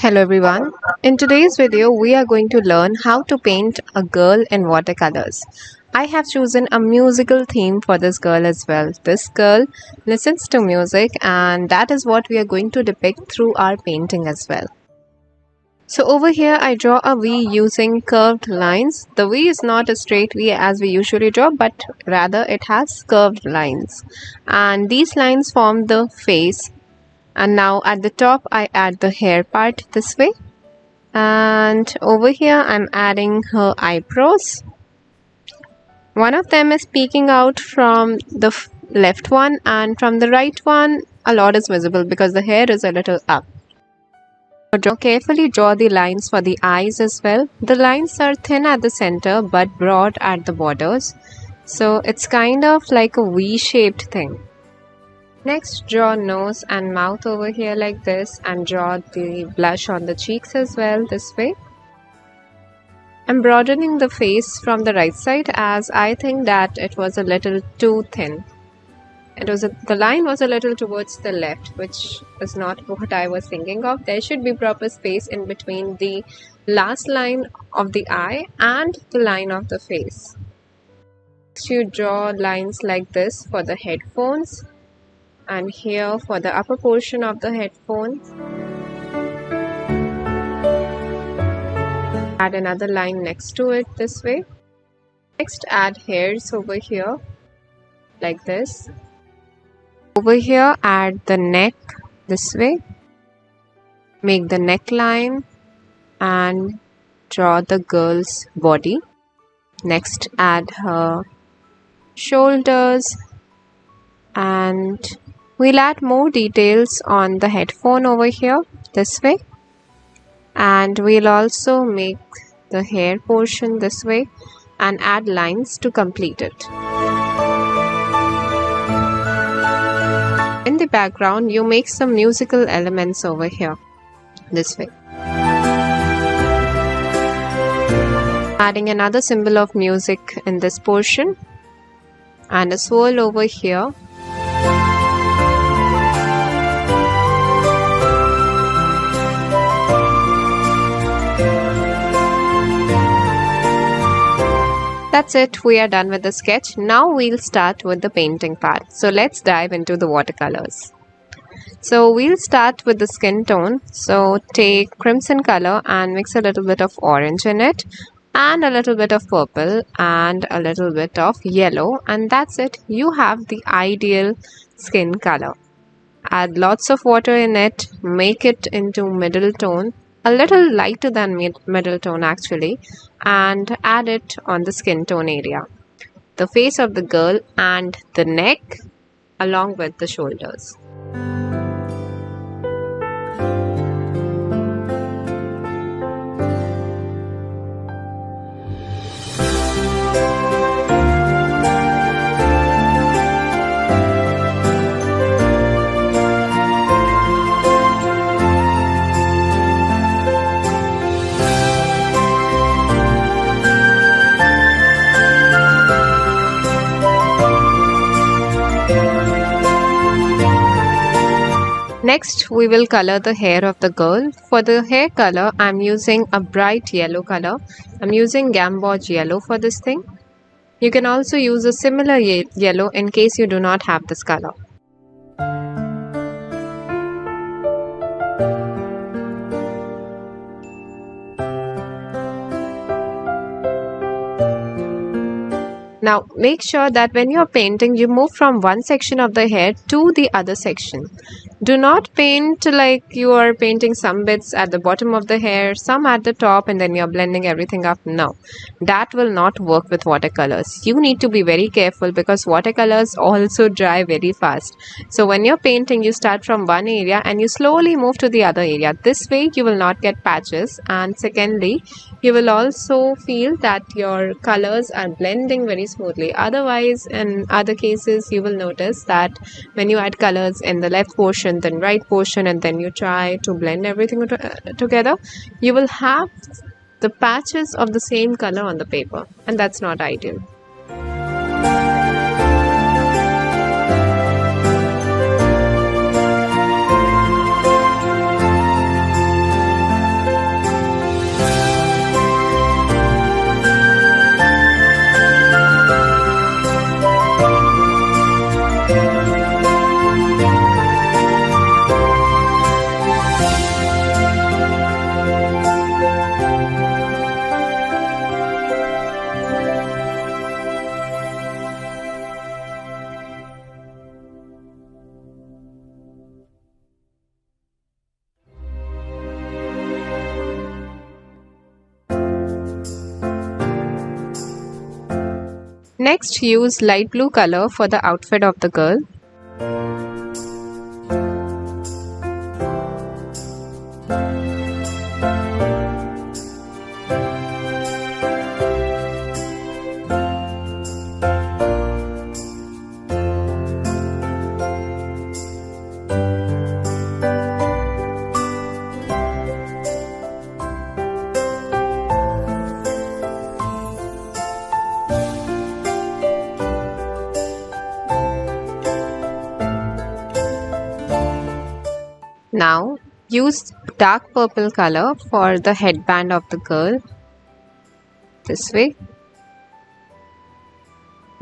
Hello everyone. In today's video, we are going to learn how to paint a girl in watercolors. I have chosen a musical theme for this girl as well. This girl listens to music and that is what we are going to depict through our painting as well. So over here, I draw a V using curved lines. The V is not a straight V as we usually draw, but rather it has curved lines. And these lines form the face. And now at the top I add the hair part this way, and over here I'm adding her eyebrows. One of them is peeking out from the left one, and from the right one a lot is visible because the hair is a little up. Carefully draw the lines for the eyes as well. The lines are thin at the center but broad at the borders, so it's kind of like a V-shaped thing. Next, draw nose and mouth over here like this, and draw the blush on the cheeks as well this way. I'm broadening the face from the right side as I think that it was a little too thin. The line was a little towards the left, which is not what I was thinking of. There should be proper space in between the last line of the eye and the line of the face. You draw lines like this for the headphones, and here for the upper portion of the headphones. Add another line next to it this way. Next, add hairs over here like this. Over here, add the neck this way. Make the neckline and draw the girl's body. Next, add her shoulders, and we'll add more details on the headphone over here this way, and we'll also make the hair portion this way and add lines to complete it. In the background, you make some musical elements over here this way. Adding another symbol of music in this portion and a swirl over here. That's it, we are done with the sketch. Now we'll start with the painting part. So let's dive into the watercolors. So we'll start with the skin tone. So take crimson color and mix a little bit of orange in it, and a little bit of purple and a little bit of yellow, and that's it. You have the ideal skin color. Add lots of water in it, make it into middle tone, a little lighter than middle tone actually, and add it on the skin tone area, the face of the girl and the neck along with the shoulders. Next, we will color the hair of the girl. For the hair color, I'm using a bright yellow color. I'm using Gamboge yellow for this thing. You can also use a similar yellow in case you do not have this color. Now, make sure that when you're painting, you move from one section of the hair to the other section. Do not paint like you are painting some bits at the bottom of the hair, some at the top, and then you're blending everything up. No, that will not work with watercolors. You need to be very careful because watercolors also dry very fast. So when you're painting, you start from one area and you slowly move to the other area. This way you will not get patches, and secondly, you will also feel that your colors are blending very smoothly. Otherwise, in other cases, you will notice that when you add colors in the left portion, then right portion, and then you try to blend everything together, you will have the patches of the same color on the paper, and that's not ideal. Next, use light blue color for the outfit of the girl. Now, use dark purple color for the headband of the girl. This way.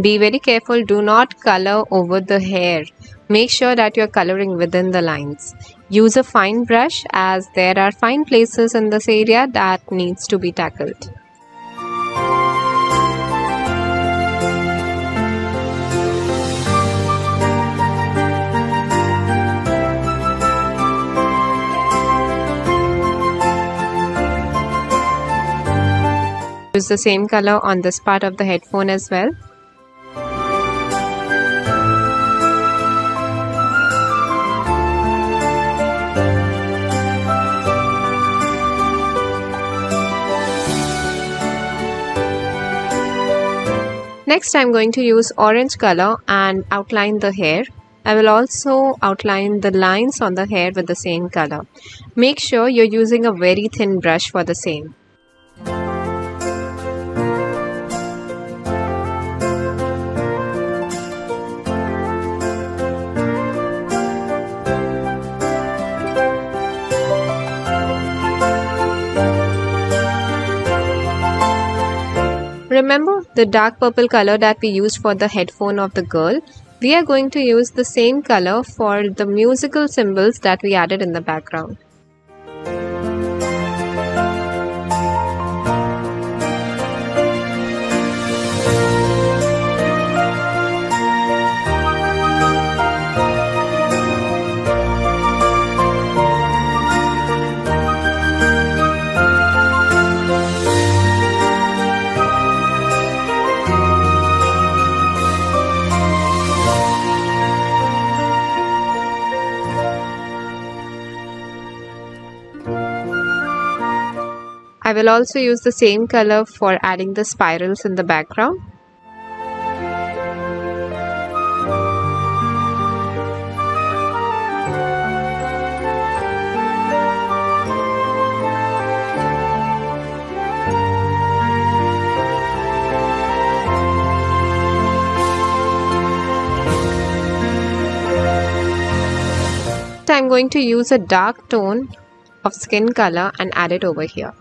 Be very careful, do not color over the hair. Make sure that you are coloring within the lines. Use a fine brush as there are fine places in this area that needs to be tackled. Use the same color on this part of the headphone as well. Next, I am going to use orange color and outline the hair. I will also outline the lines on the hair with the same color. Make sure you're using a very thin brush for the same. Remember the dark purple color that we used for the headphone of the girl? We are going to use the same color for the musical symbols that we added in the background. I will also use the same color for adding the spirals in the background. I'm going to use a dark tone of skin color and add it over here.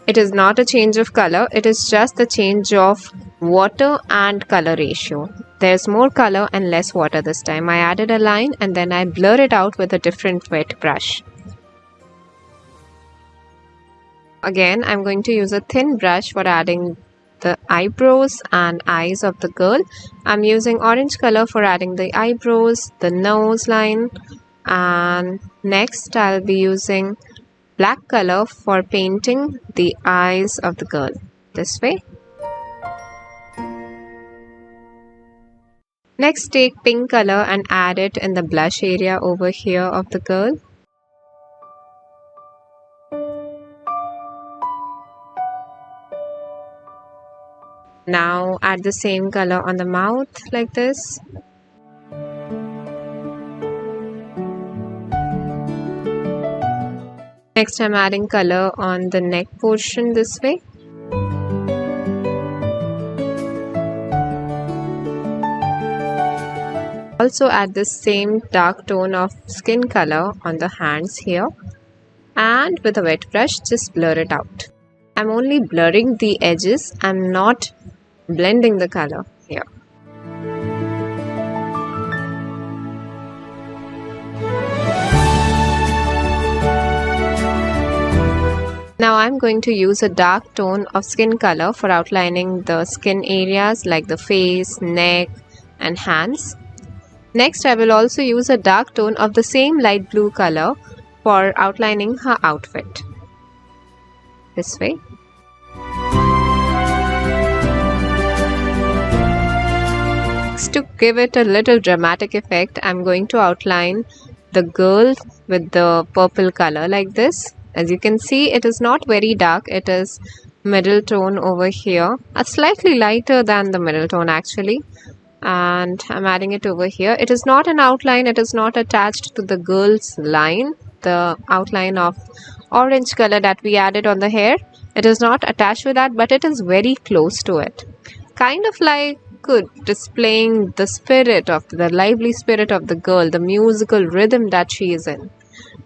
It is not a change of color, it is just the change of water and color ratio. There's more color and less water this time. I added a line and then I blur it out with a different wet brush. Again, I'm going to use a thin brush for adding the eyebrows and eyes of the girl. I'm using orange color for adding the eyebrows, the nose line, and next I'll be using black color for painting the eyes of the girl. This way. Next, take pink color and add it in the blush area over here of the girl. Now add the same color on the mouth like this. Next, I'm adding color on the neck portion this way. Also add the same dark tone of skin color on the hands here. And with a wet brush, just blur it out. I'm only blurring the edges. I'm not blending the color here. Now I'm going to use a dark tone of skin color for outlining the skin areas like the face, neck and hands. Next, I will also use a dark tone of the same light blue color for outlining her outfit. This way. Next, to give it a little dramatic effect, I'm going to outline the girl with the purple color like this. As you can see, it is not very dark, it is middle tone over here, a slightly lighter than the middle tone actually. And I'm adding it over here. It is not an outline, it is not attached to the girl's line, the outline of orange color that we added on the hair. It is not attached to that, but it is very close to it. Kind of like displaying the spirit of the lively spirit of the girl, the musical rhythm that she is in.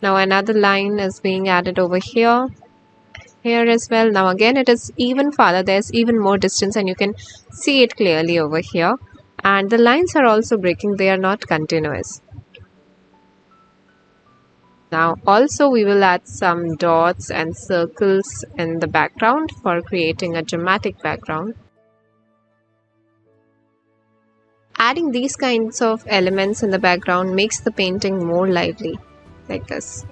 Now another line is being added over here as well. Now again it is even farther, there's even more distance and you can see it clearly over here. And the lines are also breaking, they are not continuous. Now also we will add some dots and circles in the background for creating a dramatic background. Adding these kinds of elements in the background makes the painting more lively, like this.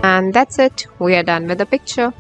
And that's it, we are done with the picture.